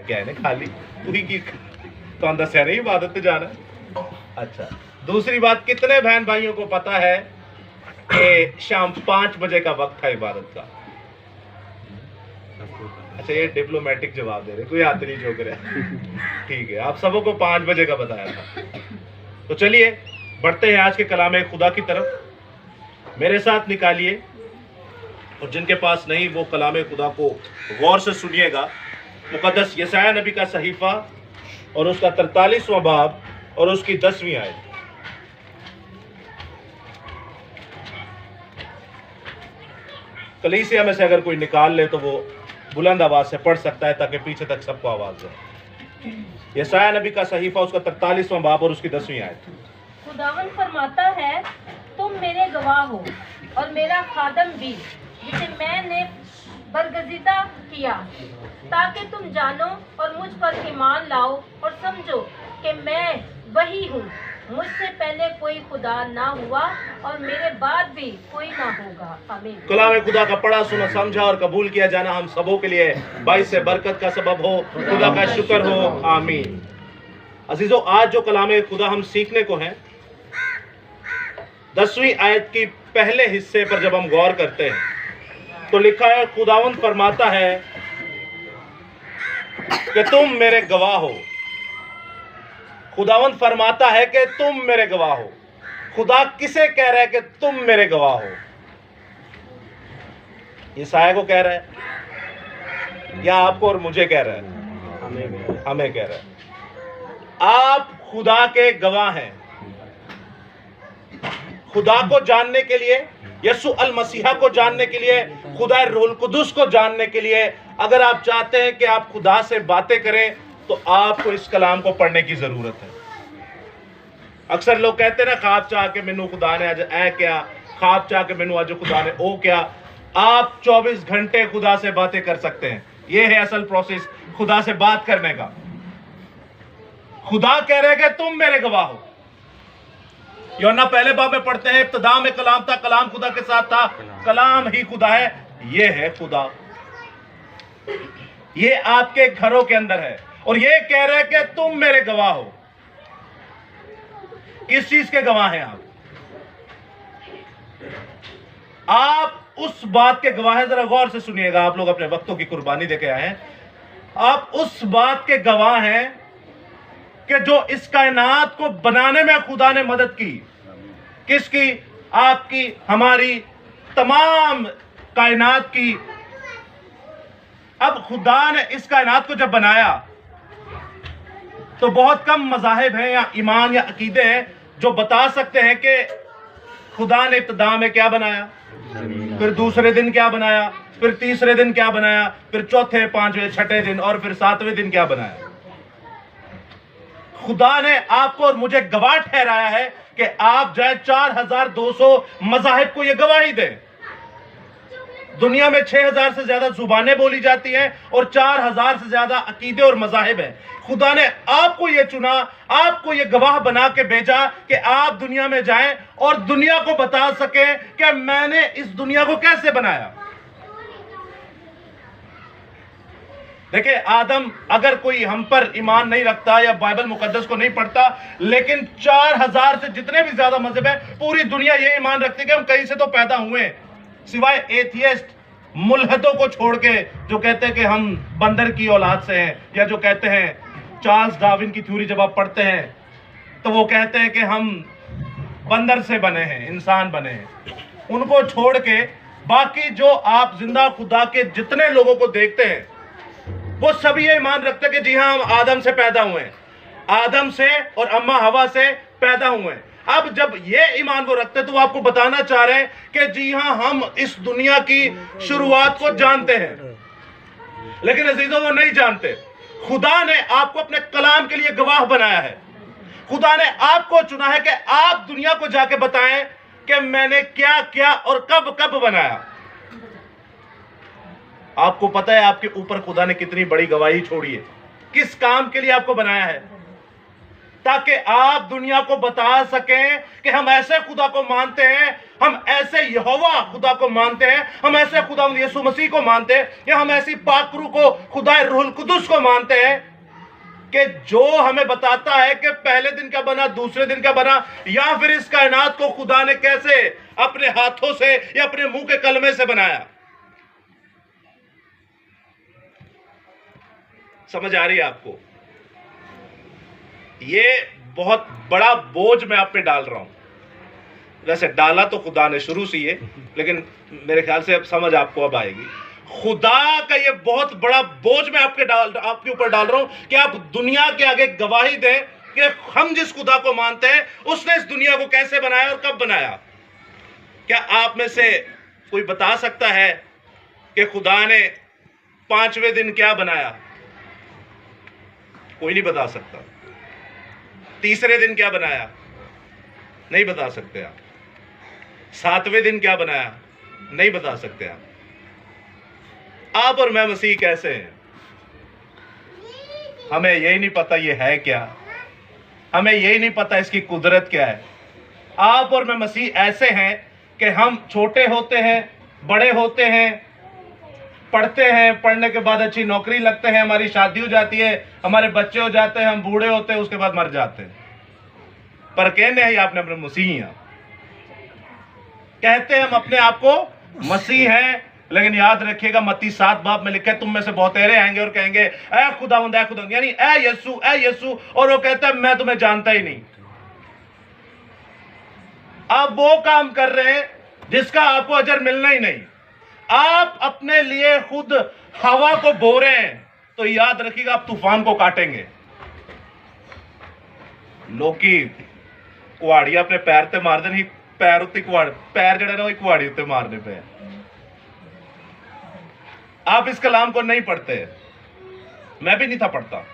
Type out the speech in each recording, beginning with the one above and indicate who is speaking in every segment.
Speaker 1: क्या है खाली पूरी की तो दसिया नहीं इबादत पे जाना। अच्छा, दूसरी बात, कितने बहन भाइयों को पता है कि शाम 5 बजे का वक्त था इबादत का? अच्छा, ये डिप्लोमेटिक जवाब दे रहे, कोई हाथ नहीं झोंक रहा। ठीक है, आप सबों को 5 बजे का बताया था। तो चलिए बढ़ते हैं आज के कलाम खुदा की तरफ। मेरे साथ निकालिए, और जिनके पास नहीं वो कलाम खुदा को गौर से सुनिएगा। मुकद्दस यशायाह नबी का सहीफा और उसका 43वां बाब और उसकी 10वीं आयत। कलीसिया में से अगर कोई निकाल ले तो वो बुलंद आवाज से पढ़ सकता है ताकि पीछे तक सबको आवाज जाए। यशायाह नबी का सहीफा, उसका 43वां बाब और उसकी 10वीं आयत।
Speaker 2: खुदावन फरमाता है, तुम मेरे गवाह हो और मेरा खादम भी, जिसे मैंने बरगज़िदा किया, ताकि तुम जानो और मुझ पर ईमान लाओ और समझो कि मैं वही हूँ। मुझसे पहले कोई खुदा ना हुआ और मेरे बाद भी कोई ना होगा। आमीन।
Speaker 1: कलाम खुदा का पढ़ा, सुना, समझा और कबूल किया जाना हम सबों के लिए बाइस से बरकत का सबब हो। खुदा का शुक्र हो। आमीन। अजीजों, आज जो कलाम खुदा हम सीखने को हैं, 10वीं आयत की पहले हिस्से पर जब हम गौर करते हैं तो लिखा है, खुदावंद फरमाता है कि तुम मेरे गवाह हो। खुदावंद फरमाता है कि तुम मेरे गवाह हो। खुदा किसे कह रहा है कि तुम मेरे गवाह हो? यशायाह को कह रहा है या आपको और मुझे कह रहा है? हमें कह रहा है। आप खुदा के गवाह हैं। खुदा को जानने के लिए, यसु अल मसीहा को जानने के लिए, खुदा रूहुल कुदुस को जानने के लिए, अगर आप चाहते हैं कि आप खुदा से बातें करें तो आपको इस कलाम को पढ़ने की जरूरत है। अक्सर लोग कहते हैं ना, ख्वाब चाह के मैनू खुदा ने अज ऐ क्या, ख्वाब चाह के मैनू अज खुदा ने ओ क्या। आप 24 घंटे खुदा से बातें कर सकते हैं। यह है असल प्रोसेस खुदा से बात करने का। खुदा कह रहे हैं कि तुम मेरे गवाह हो। यूहन्ना पहले बाब में पढ़ते हैं, इब्तिदा में कलाम था, कलाम खुदा के साथ था, कलाम ही खुदा है। ये है खुदा, ये आपके घरों के अंदर है और ये कह रहे हैं कि तुम मेरे गवाह हो। किस चीज के गवाह हैं आप? आप उस बात के गवाह हैं, जरा गौर से सुनिएगा। आप लोग अपने वक्तों की कुर्बानी देके आए हैं। आप उस बात के गवाह हैं कि जो इस कायनात को बनाने में खुदा ने मदद की। किसकी? आपकी, हमारी, तमाम कायनात की। अब खुदा ने इस कायनात को जब बनाया तो बहुत कम मज़ाहिब हैं या ईमान या अकीदे हैं जो बता सकते हैं कि खुदा ने इब्तिदा में क्या बनाया, फिर दूसरे दिन क्या बनाया, फिर तीसरे दिन क्या बनाया, फिर चौथे, पांचवें, छठे दिन और फिर 7वें दिन क्या बनाया। खुदा ने आपको और मुझे गवाह ठहराया है कि आप जाए 4200 मज़ाहिब को यह गवाही दें। दुनिया में 6000 से ज्यादा जुबानें बोली जाती हैं और 4000 से ज्यादा अकीदे और मज़ाहिब हैं। खुदा ने आपको यह चुना, आपको यह गवाह बना के भेजा कि आप दुनिया में जाएं और दुनिया को बता सकें कि मैंने इस दुनिया को कैसे बनाया। देखिए, आदम, अगर कोई हम पर ईमान नहीं रखता या बाइबल मुकद्दस को नहीं पढ़ता, लेकिन 4000 से जितने भी ज्यादा मजहब है, पूरी दुनिया ये ईमान रखती है कि हम कहीं से तो पैदा हुए हैं, सिवाय एथियस्ट मुल्हदों को छोड़ के, जो कहते हैं कि हम बंदर की औलाद से हैं, या जो कहते हैं चार्ल्स डार्विन की थ्योरी जब आप पढ़ते हैं तो वो कहते हैं कि हम बंदर से बने हैं, इंसान बने हैं। उनको छोड़ के बाकी जो आप जिंदा खुदा के जितने लोगों को देखते हैं वो सभी ये ईमान रखते हैं कि जी हाँ, हम आदम से पैदा हुए हैं, आदम से और अम्मा हवा से पैदा हुए हैं। अब जब ये ईमान वो रखते हैं तो वो आपको बताना चाह रहे हैं कि जी हाँ, हम इस दुनिया की शुरुआत को जानते हैं, लेकिन अजीजों वो नहीं जानते। खुदा ने आपको अपने कलाम के लिए गवाह बनाया है। खुदा ने आपको चुना है कि आप दुनिया को जाके बताएं कि मैंने क्या क्या और कब कब बनाया। आपको पता है आपके ऊपर खुदा ने कितनी बड़ी गवाही छोड़ी है, किस काम के लिए आपको बनाया है। ताकि आप दुनिया को बता सकें कि हम ऐसे खुदा को मानते हैं, हम ऐसे यहोवा खुदा को मानते हैं, हम ऐसे खुदा यीशु मसीह को मानते हैं, या हम ऐसी पाक रूह को, खुदा रूहुल कुदुस को मानते हैं कि जो हमें बताता है कि पहले दिन क्या बना, दूसरे दिन क्या बना, या फिर इस कायनात को खुदा ने कैसे अपने हाथों से या अपने मुंह के कलमे से बनाया। समझ आ रही है आपको? ये बहुत बड़ा बोझ मैं आप पे डाल रहा हूं। वैसे डाला तो खुदा ने शुरू से ही, लेकिन मेरे ख्याल से अब समझ आपको अब आएगी। खुदा का ये बहुत बड़ा बोझ मैं आपके ऊपर डाल रहा हूं कि आप दुनिया के आगे गवाही दें कि हम जिस खुदा को मानते हैं उसने इस दुनिया को कैसे बनाया और कब बनाया। क्या आप में से कोई बता सकता है कि खुदा ने 5वें दिन क्या बनाया? कोई नहीं बता सकता। तीसरे दिन क्या बनाया? नहीं बता सकते आप। 7वें दिन क्या बनाया? नहीं बता सकते आप और मैं मसीह कैसे हैं? हमें यही नहीं पता ये है क्या, हमें यही नहीं पता इसकी कुदरत क्या है। आप और मैं मसीह ऐसे हैं कि हम छोटे होते हैं, बड़े होते हैं, पढ़ते हैं, पढ़ने के बाद अच्छी नौकरी लगते हैं, हमारी शादी हो जाती है, हमारे बच्चे हो जाते हैं, हम बूढ़े होते हैं, उसके बाद मर जाते हैं। पर कहने हैं आपने अपने मसीह हैं, कहते हैं हम अपने आप को मसीह हैं, लेकिन याद रखिएगा मत्ती 7 बाब में लिखा है तुम में से बहुतेरे आएंगे और कहेंगे ऐ खुदावंद, ऐ खुदावंद, यानी ऐ यीशु, ऐ यीशु, और वो कहता है मैं तुम्हें जानता ही नहीं। आप वो काम कर रहे हैं जिसका आपको अजर मिलना ही नहीं। आप अपने लिए खुद हवा को बो रहे हैं, तो याद रखिएगा आप तूफान को काटेंगे। लोकी कुआड़ी अपने पैर ते मार देनी, पैर उत्ते कुआड़, पैर जड़े ना कुआड़ी उत्ते मारने पे। आप इस कलाम को नहीं पढ़ते, मैं भी नहीं था पढ़ता,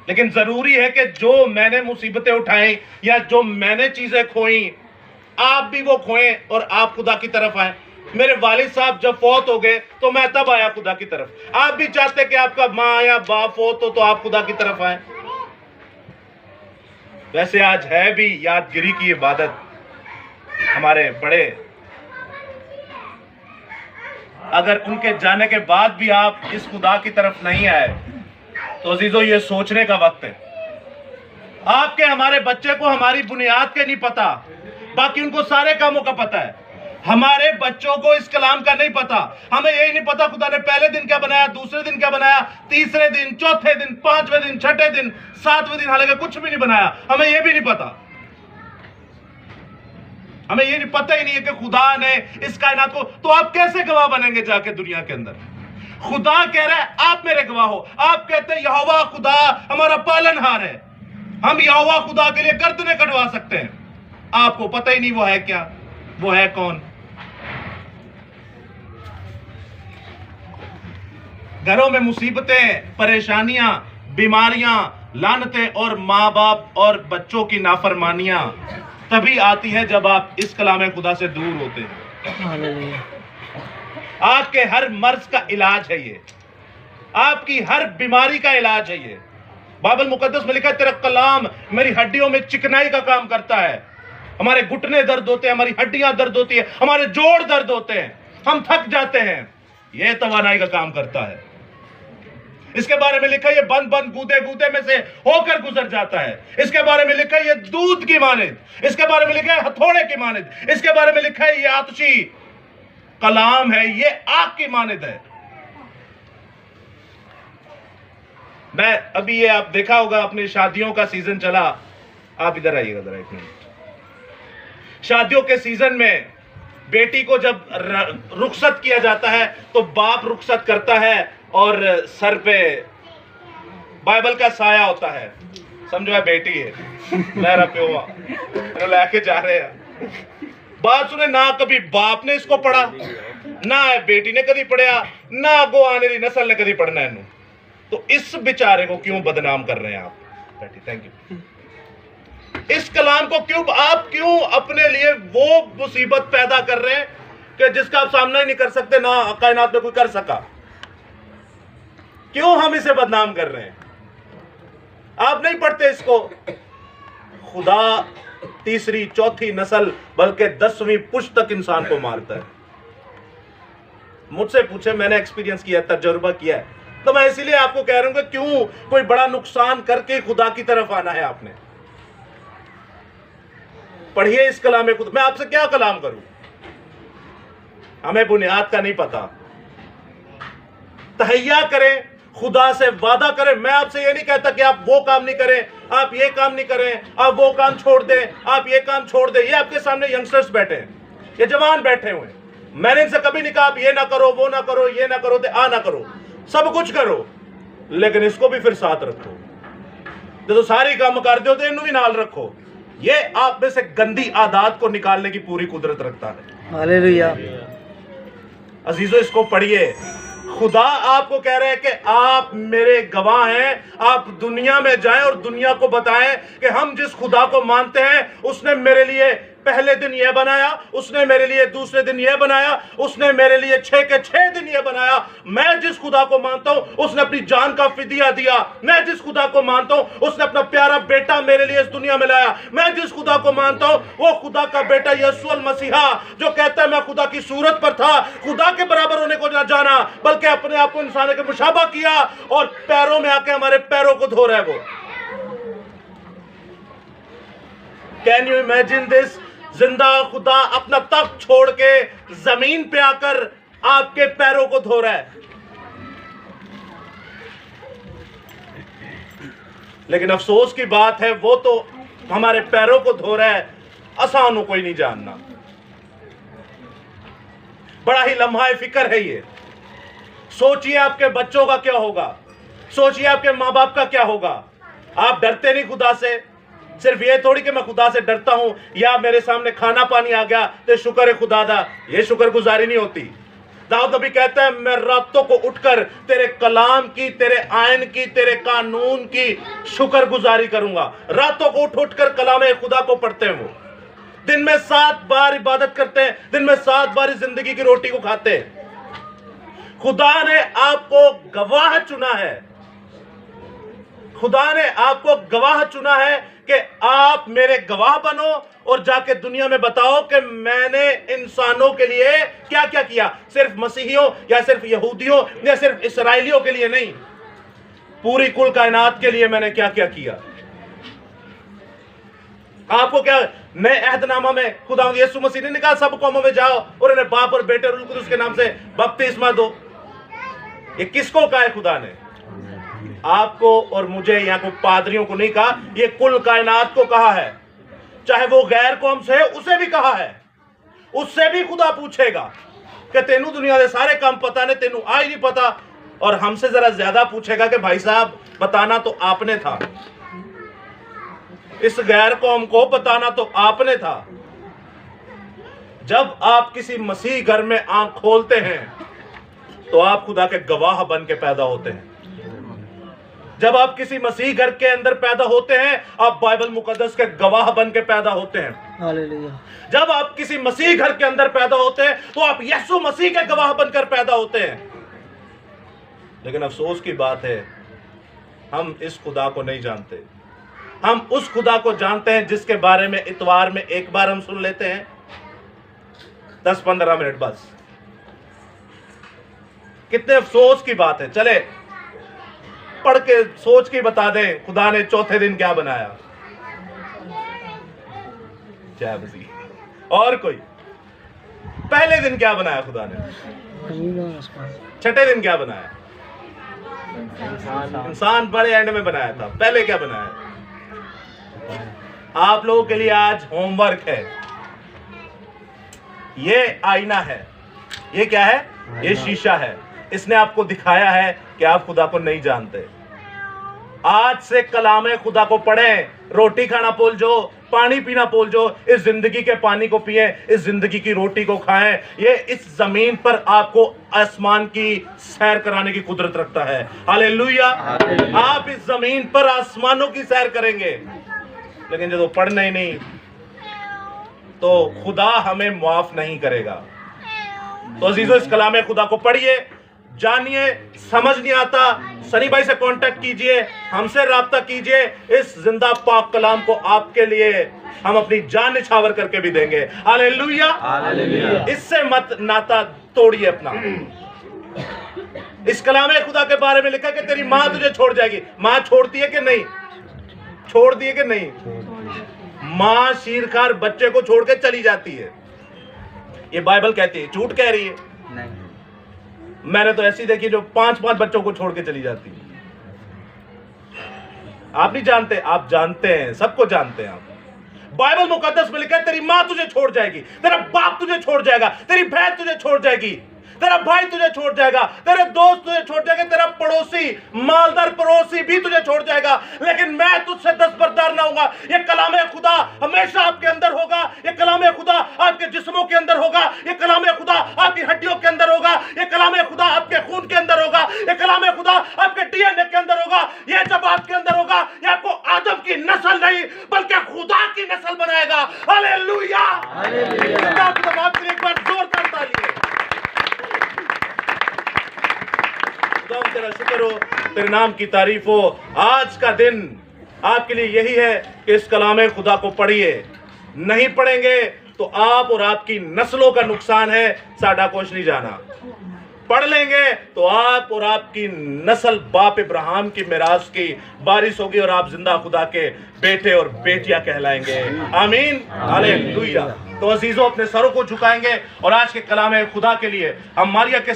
Speaker 1: लेकिन जरूरी है कि जो मैंने मुसीबतें उठाई या जो मैंने चीजें खोई, आप भी वो खोएं और आप खुदा की तरफ आए। मेरे वालिद साहब जब फौत हो गए तो मैं तब आया खुदा की तरफ। आप भी चाहते कि आपका माँ या बाप फौत हो तो आप खुदा की तरफ आए। वैसे आज है भी यादगिरी की इबादत। हमारे बड़े, अगर उनके जाने के बाद भी आप इस खुदा की तरफ नहीं आए तो अजीजों ये सोचने का वक्त है। आपके हमारे बच्चे को हमारी बुनियाद के नहीं पता, बाकी उनको सारे कामों का पता है। हमारे बच्चों को इस कलाम का नहीं पता। हमें यही नहीं पता खुदा ने पहले दिन क्या बनाया, दूसरे दिन क्या बनाया, तीसरे दिन, चौथे दिन, 5वें दिन, 6ठे दिन, 7वें दिन, हालांकि कुछ भी नहीं बनाया। हमें यह भी नहीं पता। हमें ये नहीं पता ही नहीं है कि खुदा ने इस कायनात को, तो आप कैसे गवाह बनेंगे जाके दुनिया के अंदर? खुदा कह रहा है आप मेरे गवाह हो। आप कहते हैं यहोवा खुदा हमारा पालनहार है, हम यहोवा खुदा के लिए गर्दनें कटवा सकते हैं। आपको पता ही नहीं वो है क्या, वो है कौन। घरों में मुसीबतें, परेशानियां, बीमारियां, लानतें और माँ बाप और बच्चों की नाफरमानियां तभी आती है जब आप इस कलाम खुदा से दूर होते हैं। आपके हर मर्ज का इलाज है ये, आपकी हर बीमारी का इलाज है ये। बाइबल मुकद्दस में लिखा है तेरा कलाम मेरी हड्डियों में चिकनाई का काम करता है। हमारे घुटने दर्द होते हैं, हमारी हड्डियां दर्द होती है, हमारे जोड़ दर्द होते हैं, हम थक जाते हैं, यह तवानाई का काम करता है। इसके बारे में लिखा है ये बंद बंद गूदे गूदे में से होकर गुजर जाता है। इसके बारे में लिखा है ये दूध की मानिद, इसके बारे में लिखा है हथौड़े की मानिद, इसके बारे में लिखा है ये आतशी कलाम है, ये आग की मानिद है। मैं अभी ये आप देखा होगा अपनी शादियों का सीजन चला, आप इधर आइएगा जरा एक मिनट। शादियों के सीजन में बेटी को जब रुखसत किया जाता है तो बाप रुखसत करता है और सर पे बाइबल का साया होता है, समझो है बेटी है मेरा प्योवा लेके जा रहे हैं। बात सुने ना, कभी बाप ने इसको पढ़ा ना बेटी ने कभी पढ़ा, ना आगो आने वाली नस्ल ने कभी पढ़ना है। तो इस बेचारे को क्यों बदनाम कर रहे हैं आप? बेटी थैंक यू। इस कलाम को क्यों आप अपने लिए वो मुसीबत पैदा कर रहे हैं कि जिसका आप सामना ही नहीं कर सकते, ना कायनात में कोई कर सका। क्यों हम इसे बदनाम कर रहे हैं? आप नहीं पढ़ते इसको। खुदा तीसरी चौथी नस्ल बल्कि 10वीं पुश्त तक इंसान को मारता है। मुझसे पूछे, मैंने एक्सपीरियंस किया, तजुर्बा किया है, तो मैं इसीलिए आपको कह रहा हूं कि क्यों कोई बड़ा नुकसान करके खुदा की तरफ आना है आपने। पढ़िए इस कलाम खुदा। मैं आपसे क्या कलाम करूं, हमें बुनियाद का नहीं पता। तहैया करें, खुदा से वादा करें। मैं आपसे ये नहीं कहता कि आप वो काम नहीं करें, आप ये काम नहीं करें, आप वो काम छोड़ दें, आप ये काम छोड़ दें। ये आपके सामने यंगस्टर्स बैठे हैं, ये जवान बैठे हुए हैं। मैंने इनसे कभी नहीं कहा आप ये ना करो, वो ना करो, ये ना करो, आ ना करो, सब कुछ करो, लेकिन इसको भी फिर साथ रखो। जो सारी काम कर दो तो इन्हों भी नाल रखो। ये आप में से गंदी आदत को निकालने की पूरी कुदरत रखता है।
Speaker 3: हालेलुया।
Speaker 1: अजीजो, इसको पढ़िए। खुदा आपको कह रहे हैं कि आप मेरे गवाह हैं। आप दुनिया में जाएं और दुनिया को बताएं कि हम जिस खुदा को मानते हैं उसने मेरे लिए पहले दिन यह बनाया, उसने मेरे लिए दूसरे दिन यह बनाया, उसने मेरे लिए 6 के 6 दिन यह बनाया। मैं जिस खुदा को मानता हूं उसने अपनी जान का फिदिया दिया। मैं जिस खुदा को मानता हूं उसने अपना प्यारा बेटा मेरे लिए इस दुनिया में लाया। मैं जिस खुदा को मानता हूं वो खुदा का बेटा यीशु मसीहा, जो कहता है मैं खुदा की सूरत पर था, खुदा के बराबर होने को ना जाना बल्कि अपने आप को इंसान के मुशाबा किया और पैरों में आके हमारे पैरों को धो रहा है वो। Can you imagine this? जिंदा खुदा अपना तख्त छोड़ के जमीन पे आकर आपके पैरों को धो रहा है। लेकिन अफसोस की बात है वो तो हमारे पैरों को धो रहा है, आसान हो कोई नहीं जानना। बड़ा ही लम्हा फिक्र है ये। सोचिए आपके बच्चों का क्या होगा, सोचिए आपके माँ बाप का क्या होगा। आप डरते नहीं खुदा से। सिर्फ ये थोड़ी कि मैं खुदा से डरता हूं या मेरे सामने खाना पानी आ गया तो शुक्र है खुदा दा, ये शुक्रगुजारी नहीं होती। दाऊद नबी कहता है मैं रातों को उठकर तेरे कलाम की, तेरे आयन की, तेरे कानून की शुक्रगुजारी करूंगा। रातों को उठ उठकर कलाम खुदा को पढ़ते हैं वो। दिन में 7 बार इबादत करते हैं, दिन में 7 बार जिंदगी की रोटी को खाते हैं। खुदा ने आपको गवाह चुना है, खुदा ने आपको गवाह चुना है कि आप मेरे गवाह बनो और जाके दुनिया में बताओ कि मैंने इंसानों के लिए क्या क्या किया। सिर्फ मसीहियों या सिर्फ यहूदियों या सिर्फ इसराइलियों के लिए नहीं, पूरी कुल कायनात के लिए मैंने क्या क्या किया। आपको क्या नए अहदनामा में खुदा यीशु मसीह ने कहा सब कौमों में जाओ और इन्हें बाप और बेटे और रूह कुदूस के नाम से बपतिस्मा दो। ये किसको कहा है खुदा ने? आपको और मुझे, यहाँ को पादरियों को नहीं कहा, ये कुल कायनात को कहा है। चाहे वो गैर कौम से है उसे भी कहा है। उससे भी खुदा पूछेगा कि तेनू दुनिया के सारे काम पता ने, तेनू आ ही नहीं पता। और हमसे जरा ज्यादा पूछेगा कि भाई साहब बताना तो आपने था, इस गैर कौम को बताना तो आपने था। जब आप किसी मसीह घर में आंख खोलते हैं तो आप खुदा के गवाह बन के पैदा होते हैं। जब आप किसी मसीह घर के अंदर पैदा होते हैं आप बाइबल मुकद्दस के गवाह बन के पैदा होते हैं।
Speaker 3: हालेलुया।
Speaker 1: जब आप किसी मसीह घर के अंदर पैदा होते हैं तो आप यीशु मसीह के गवाह बनकर पैदा होते हैं। लेकिन अफसोस की बात है हम इस खुदा को नहीं जानते। हम उस खुदा को जानते हैं जिसके बारे में इतवार में एक बार हम सुन लेते हैं, 10-15 मिनट बस। कितने अफसोस की बात है। चले पढ़ के सोच के बता दें खुदा ने चौथे दिन क्या बनाया। जय मसीह। और कोई पहले दिन क्या बनाया खुदा ने? छठे दिन क्या बनाया? इंसान बड़े एंड में बनाया था। पहले क्या बनाया? आप लोगों के लिए आज होमवर्क है। ये आईना है, ये क्या है? ये शीशा है। इसने आपको दिखाया है कि आप खुदा को नहीं जानते। आज से कलामे खुदा को पढ़ें, रोटी खाना भूल जो, पानी पीना भूल जो, इस जिंदगी के पानी को पिए, इस जिंदगी की रोटी को खाएं। ये इस जमीन पर आपको आसमान की सैर कराने की कुदरत रखता है। हालेलुया। आप इस जमीन पर आसमानों की सैर करेंगे। लेकिन जब पढ़ना ही नहीं तो खुदा हमें माफ नहीं करेगा। तो अजीजों इस कलामे खुदा को पढ़िए, जानिए, समझ नहीं आता, सनी भाई से कांटेक्ट कीजिए, हमसे राब्ता कीजिए। इस जिंदा पाक कलाम को आपके लिए हम अपनी जान निछावर करके भी देंगे। हालेलुया। इससे मत नाता तोड़िए अपना। इस कलाम खुदा के बारे में लिखा कि तेरी मां तुझे छोड़ जाएगी। मां छोड़ती है कि नहीं? छोड़ दी है कि नहीं? मां शीरखार बच्चे को छोड़ के चली जाती है, ये बाइबल कहती है, झूठ कह रही है? नहीं। मैंने तो ऐसी देखी जो 5-5 बच्चों को छोड़ के चली जाती है। आप नहीं जानते? आप जानते हैं, सबको जानते हैं आप। बाइबल मुकद्दस में लिखा है तेरी मां तुझे छोड़ जाएगी, तेरा बाप तुझे छोड़ जाएगा, तेरी बहन तुझे छोड़ जाएगी, तेरा भाई तुझे छोड़ जाएगा, तेरे दोस्त तुझे छोड़ जाएंगे, तेरा पड़ोसी, मालदार पड़ोसी भी तुझे छोड़ जाएगा, लेकिन मैं तुझसे दस्तबरदार ना होगा। ये कलाम खुदा हमेशा आपके अंदर होगा, ये कलाम खुदा आपके जिस्मों के अंदर होगा, ये कलाम खुदा आपकी हड्डियों के अंदर होगा, ये कलाम खुदा आपके खून के अंदर होगा, ये कलाम खुदा आपके डीएनए के अंदर होगा। ये जब आपके अंदर होगा, ये आपको आदम की नस्ल नहीं बल्कि खुदा की नस्ल बनाएगा। हालेलुया। एक बार जोरदार तालियां। तेरा शुक्र हो, तेरे नाम की तारीफ हो। आज का दिन आपके लिए यही है कि इस कलाम खुदा को पढ़िए। नहीं पढ़ेंगे तो आप और आपकी नस्लों का नुकसान है, साडा कुछ नहीं जाना। पढ़ लेंगे तो आप और आपकी नस्ल बाप इब्राहिम की मिरास की बारिश होगी और आप जिंदा खुदा के बेटे और बेटियां कहलाएंगे। आमीन। हालेलुया। तो अजीजों, अपने सरों को झुकाएंगे और आज के कलाम खुदा के लिए हम मारिया के